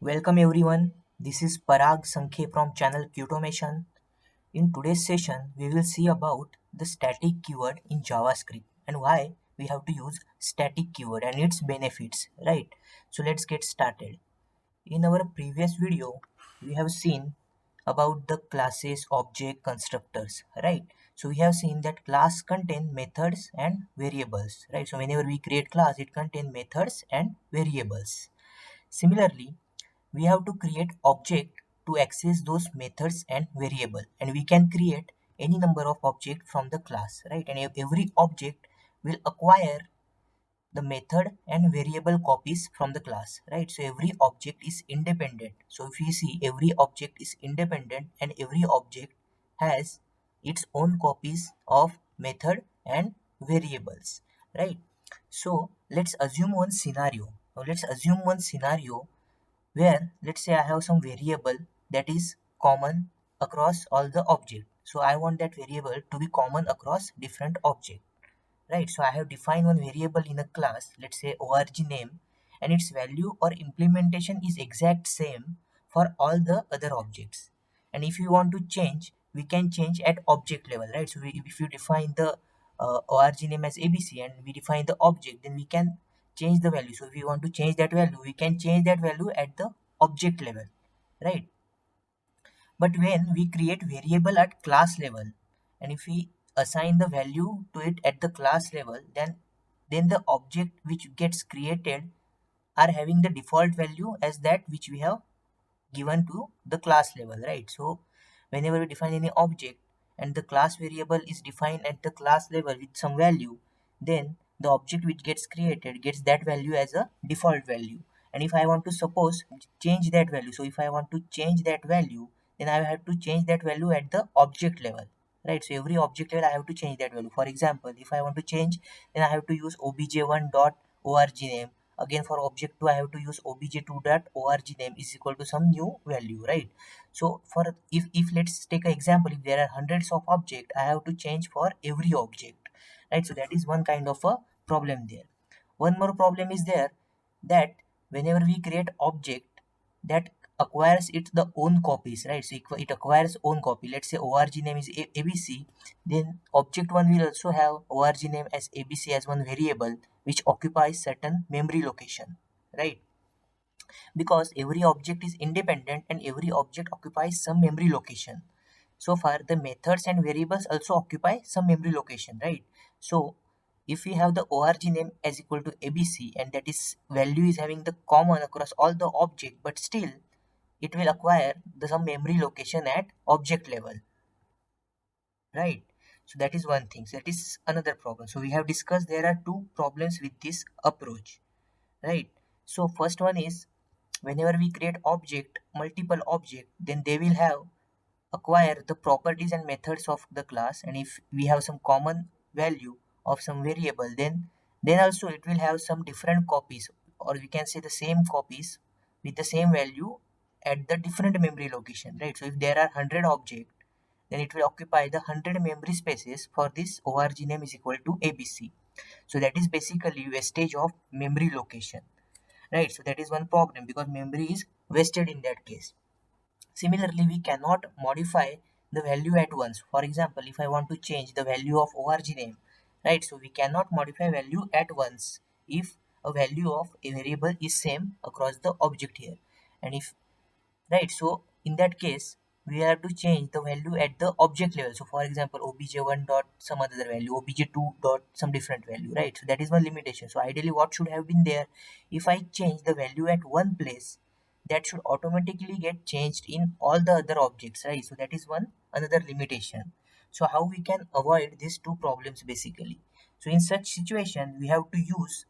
Welcome everyone. This is Parag Sankhe from channel Qtomation. In today's session, we will see about the static keyword in JavaScript and why we have to use static keyword and its benefits, right? So let's get started. In our previous video, we have seen about the classes, object, constructors, right? So we have seen that class contain methods and variables, right? So whenever we create class, it contain methods and variables. Similarly, we have to create object to access those methods and variable, and we can create any number of object from the class, right? And every object will acquire the method and variable copies from the class, right? So every object is independent. So if you see, every object is independent and every object has its own copies of method and variables, right? So let's assume one scenario. Now let's assume one scenario where let's say I have some variable that is common across all the object. So I want that variable to be common across different object, right? So I have defined one variable in a class, let's say org name, and its value or implementation is exact same for all the other objects. And if you want to change, we can change at object level, right? So if you define the org name as abc and we define the object, then we can change the value. So if you want to change that value, we can change that value at the object level, right? But when we create variable at class level, and if we assign the value to it at the class level, then the object which gets created are having the default value as that which we have given to the class level, right? So whenever we define any object and the class variable is defined at the class level with some value, then the object which gets created gets that value as a default value. And if I want to suppose change that value, so if I want to change that value, then I have to change that value at the object level, right? So every object level I have to change that value. For example, if I want to change, then I have to use obj1 dot org name. Again, for object 2 I have to use obj2 dot org name is equal to some new value, right? So for if let's take an example, if there are hundreds of object, I have to change for every object, right? So that is one kind of a problem there. One more problem is there, that whenever we create object that acquires its the own copies, right? So it acquires own copy. Let's say org name is abc, then object 1 will also have org name as abc as one variable which occupies certain memory location, right? Because every object is independent and every object occupies some memory location. So far the methods and variables also occupy some memory location, right? So if we have the org name as equal to abc and that is value is having the common across all the object, but still it will acquire the some memory location at object level, right? So that is one thing. So that is another problem. So we have discussed there are two problems with this approach, right? So first one is, whenever we create object, multiple object, then they will have acquire the properties and methods of the class, and if we have some common value of some variable, then also it will have some different copies, or we can say the same copies with the same value at the different memory location, right? So if there are 100 object, then it will occupy the 100 memory spaces for this org name is equal to abc. So that is basically wastage of memory location, right? So that is one problem because memory is wasted in that case. Similarly, we cannot modify the value at once. For example, if I want to change the value of org name, right? So we cannot modify value at once if a value of a variable is same across the object here. And if, right, so in that case, we have to change the value at the object level. So for example, obj1 dot some other value, obj2 dot some different value, right? So that is one limitation. So ideally what should have been there, if I change the value at one place, that should automatically get changed in all the other objects, right? So that is one another limitation. So how we can avoid these two problems basically? So in such situation, we have to use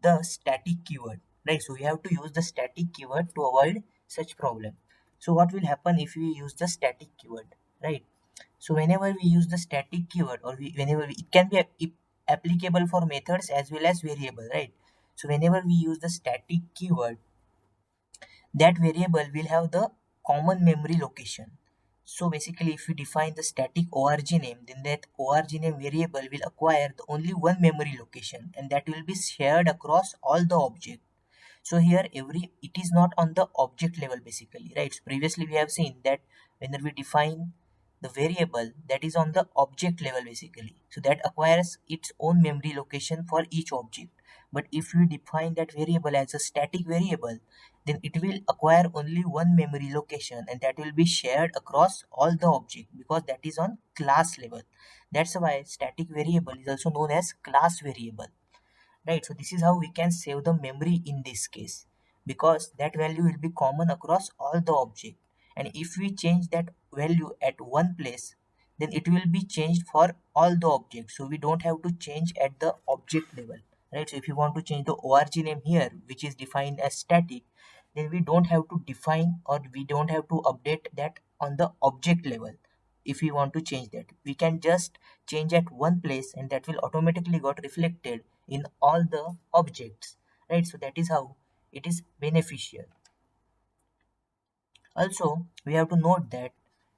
the static keyword, right? So we have to use the static keyword to avoid such problem. So what will happen if we use the static keyword, right? So whenever we use the static keyword, or it can be applicable for methods as well as variable, right? So whenever we use the static keyword, that variable will have the common memory location. So basically, if we define the static org name, then that org name variable will acquire the only one memory location, and that will be shared across all the object. So here it is not on the object level basically, right? So previously we have seen that whenever we define the variable, that is on the object level basically, so that acquires its own memory location for each object. But if we define that variable as a static variable, then it will acquire only one memory location, and that will be shared across all the object because that is on class level. That's why static variable is also known as class variable, right? So this is how we can save the memory in this case, because that value will be common across all the object, and if we change that value at one place, then it will be changed for all the objects, so we don't have to change at the object level, right? So if you want to change the org name here, which is defined as static, then we don't have to define, or we don't have to update that on the object level. If we want to change that, we can just change at one place, and that will automatically got reflected in all the objects, right? So that is how it is beneficial. Also, we have to note that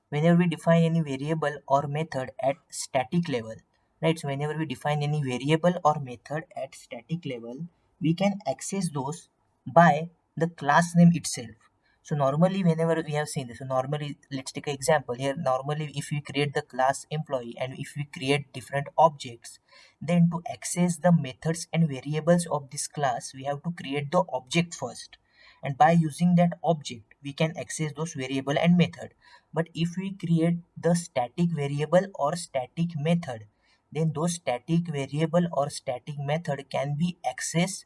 whenever we define any variable or method at static level, right? So whenever we define any variable or method at static level, we can access those by the class name itself. So normally whenever we have seen this, so normally let's take an example here. Normally if we create the class employee and if we create different objects, then to access the methods and variables of this class, we have to create the object first, and by using that object we can access those variable and method. But if we create the static variable or static method, then those static variable or static method can be accessed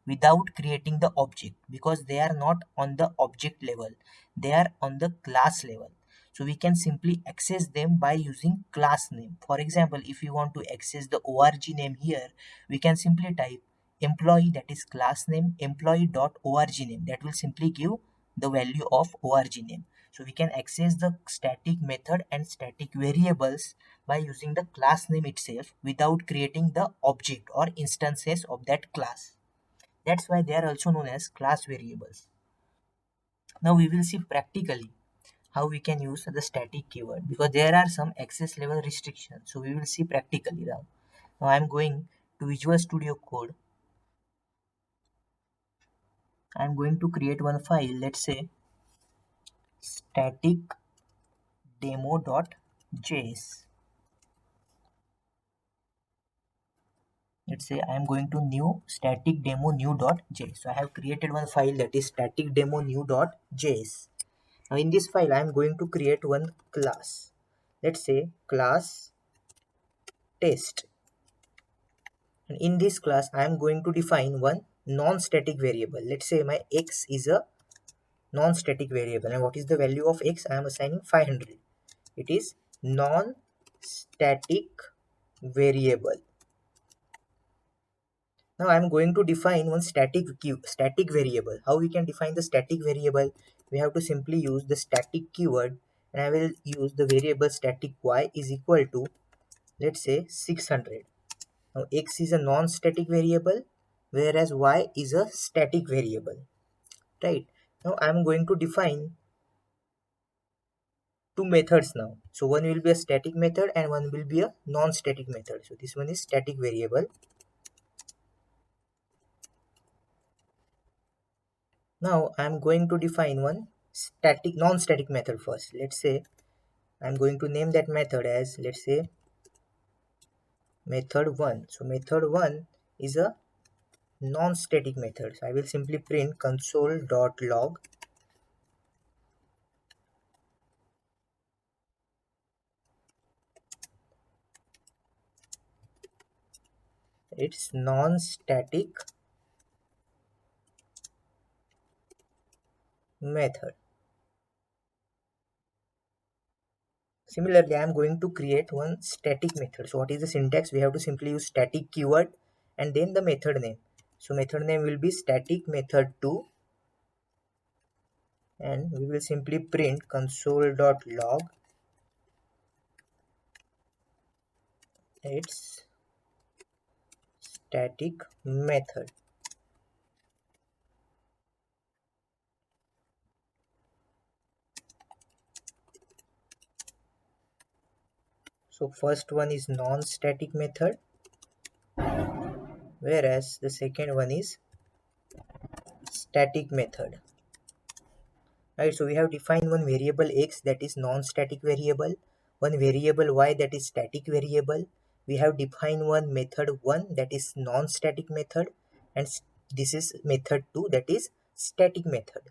without creating the object, because they are not on the object level, they are on the class level. So we can simply access them by using class name. For example, if you want to access the org name here, we can simply type employee, that is class name, employee.org name, that will simply give the value of org name. So we can access the static method and static variables by using the class name itself without creating the object or instances of that class. That's why they are also known as class variables. Now we will see practically how we can use the static keyword, because there are some access level restrictions. So we will see practically now. Now I'm going to Visual Studio Code. I'm going to create one file, let's say static demo.js. Let's say I'm going to new static demo new.js. So I have created one file, that is static demo new.js. Now in this file I'm going to create one class. Let's say class test. And in this class I'm going to define one non-static variable. Let's say my x is a non-static variable, and what is the value of x? I am assigning 500. It is non-static variable. Now I am going to define one static variable. How we can define the static variable? We have to simply use the static keyword, and I will use the variable static y is equal to, let's say, 600. Now x is a non-static variable, whereas y is a static variable, right? Now I am going to define two methods now. So one will be a static method and one will be a non-static method. So this one is static variable. Now I'm going to define one non-static method first. Let's say I'm going to name that method as, let's say, method 1. So method 1 is a non-static method. So I will simply print console.log. It's non-static method. Similarly, I am going to create one static method. So what is the syntax? We have to simply use static keyword and then the method name. So method name will be static method 2, and we will simply print console.log its static method. So first one is non-static method, whereas the second one is static method. Right, so we have defined one variable x that is non-static variable, one variable y that is static variable. We have defined one method 1 that is non-static method, and this is method 2 that is static method.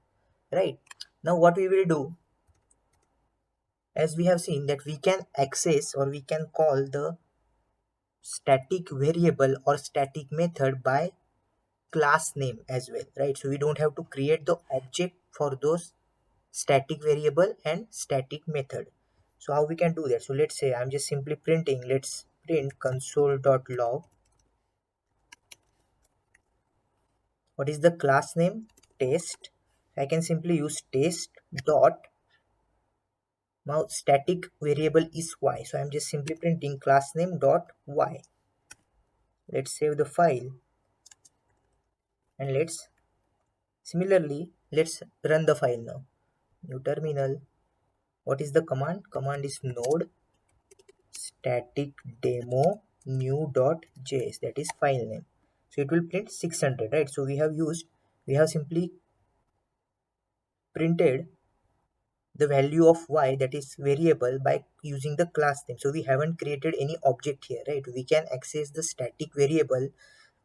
Right, now what we will do, as we have seen that we can access or we can call the static variable or static method by class name as well, right? So we don't have to create the object for those static variable and static method. So how we can do that? So let's say I'm just simply printing, let's print console.log. What is the class name? Test. I can simply use test dot. Now static variable is y, so I'm just simply printing class name dot y. Let's save the file and let's run the file now. New terminal. What is the command? Command is node static demo new.js, that is file name. So it will print 600, right? So we have simply printed the value of y, that is variable, by using the class name. So we haven't created any object here, right? We can access the static variable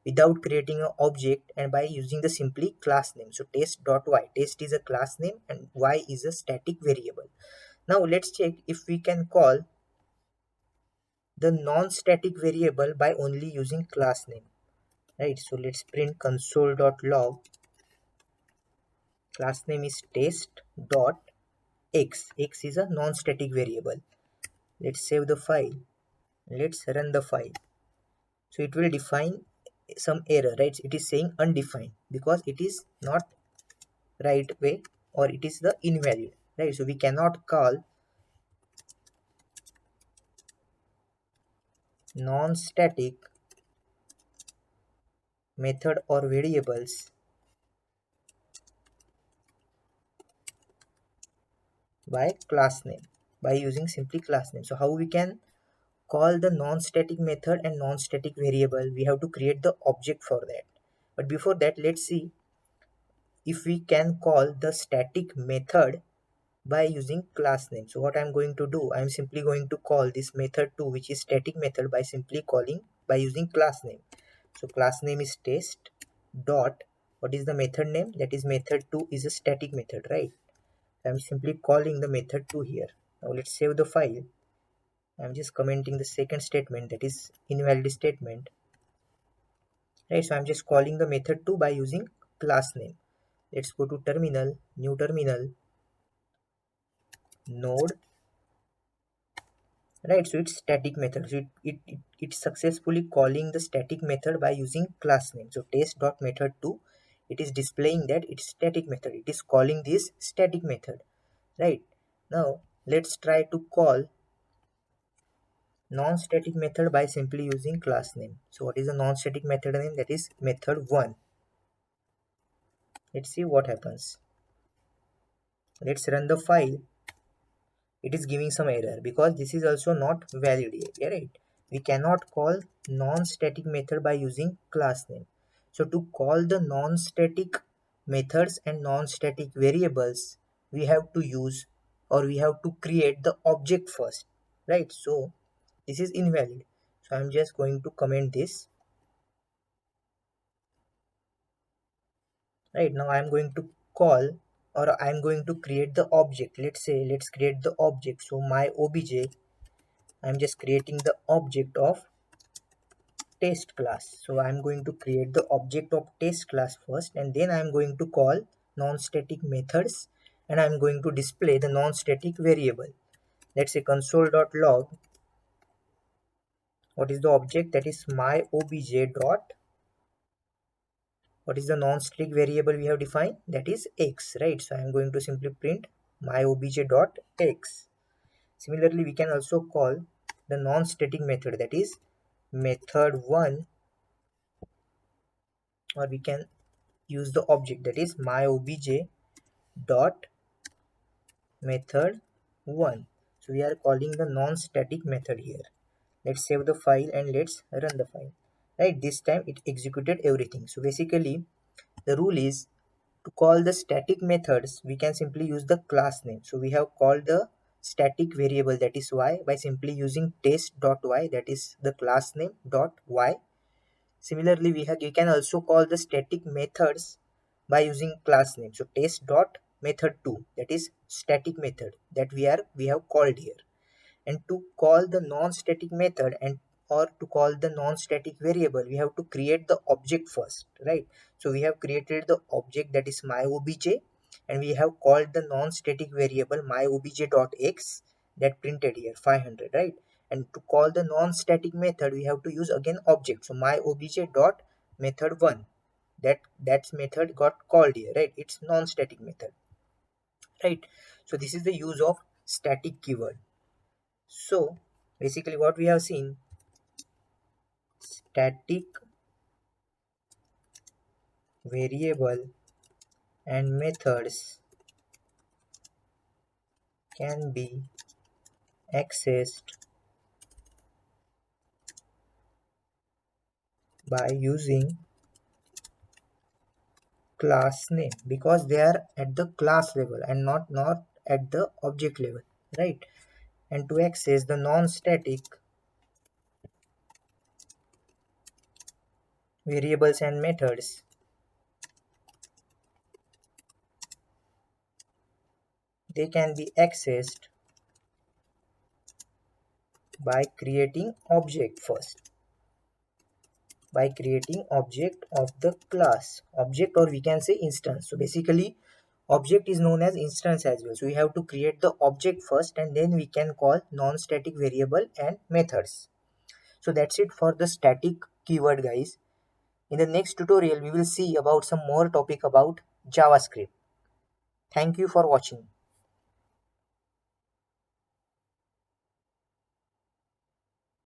without creating an object and by using the simply class name. So test.y, test is a class name and y is a static variable. Now let's check if we can call the non-static variable by only using class name, right? So let's print console.log. Class name is test dot x. X is a non-static variable. Let's save the file. Let's run the file. So it will define some error, right? It is saying undefined because it is not right way or it is the invalid, right? So we cannot call non-static method or variables by class name, by using simply class name. So how we can call the non-static method and non-static variable? We have to create the object for that. But before that, let's see if we can call the static method by using class name. So what I'm going to do, I'm simply going to call this method 2, which is static method, by simply calling by using class name. So class name is test dot, what is the method name? That is method 2 is a static method, right? I'm simply calling the method 2 here. Now let's save the file. I'm just commenting the second statement, that is invalid statement, right? So I'm just calling the method 2 by using class name. Let's go to terminal, new terminal, node, right? So it's static method. So it's successfully calling the static method by using class name. So test dot method 2, it is displaying that it's static method. It is calling this static method, right? Now let's try to call non-static method by simply using class name. So what is the non-static method name? That is method 1. Let's see what happens. Let's run the file. It is giving some error because this is also not valid here, right? We cannot call non-static method by using class name. So to call the non-static methods and non-static variables, we have to use or we have to create the object first, right? So this is invalid. So I'm just going to comment this. Right, now I'm going to call or I'm going to create the object. Let's say let's create the object. So my obj, I'm just creating the object of test class. So I'm going to create the object of test class first, and then I'm going to call non-static methods, and I'm going to display the non-static variable. Let's say console.log. What is the object? That is my obj dot, what is the non-static variable we have defined? That is x, right? So I'm going to simply print my obj dot x. Similarly, we can also call the non-static method, that is method 1, or we can use the object, that is my obj dot method 1. So we are calling the non-static method here. Let's save the file and let's run the file. Right, this time it executed everything. So basically the rule is To call the static methods, we can simply use the class name. So we have called the static variable, that is y, by simply using test.y, that is the class name dot y. Similarly, you can also call the static methods by using class name. So test dot method 2, that is static method that we have called here. And to call the non-static method and or to call the non-static variable, we have to create the object first, right? So we have created the object, that is myobj, and we have called the non-static variable myobj.x, that printed here 500, right? And to call the non-static method, we have to use again object. So myobj dot method 1, that method got called here, right? It's non-static method, right? So this is the use of static keyword. So basically what we have seen, static variable and methods can be accessed by using class name, because they are at the class level and not at the object level, right? And to access the non-static variables and methods, they can be accessed by creating object first, by creating object of the class object, or we can say instance. So basically object is known as instance as well. So we have to create the object first, and then we can call non-static variable and methods. So that's it for the static keyword, guys. In the next tutorial we will see about some more topic about JavaScript. Thank you for watching.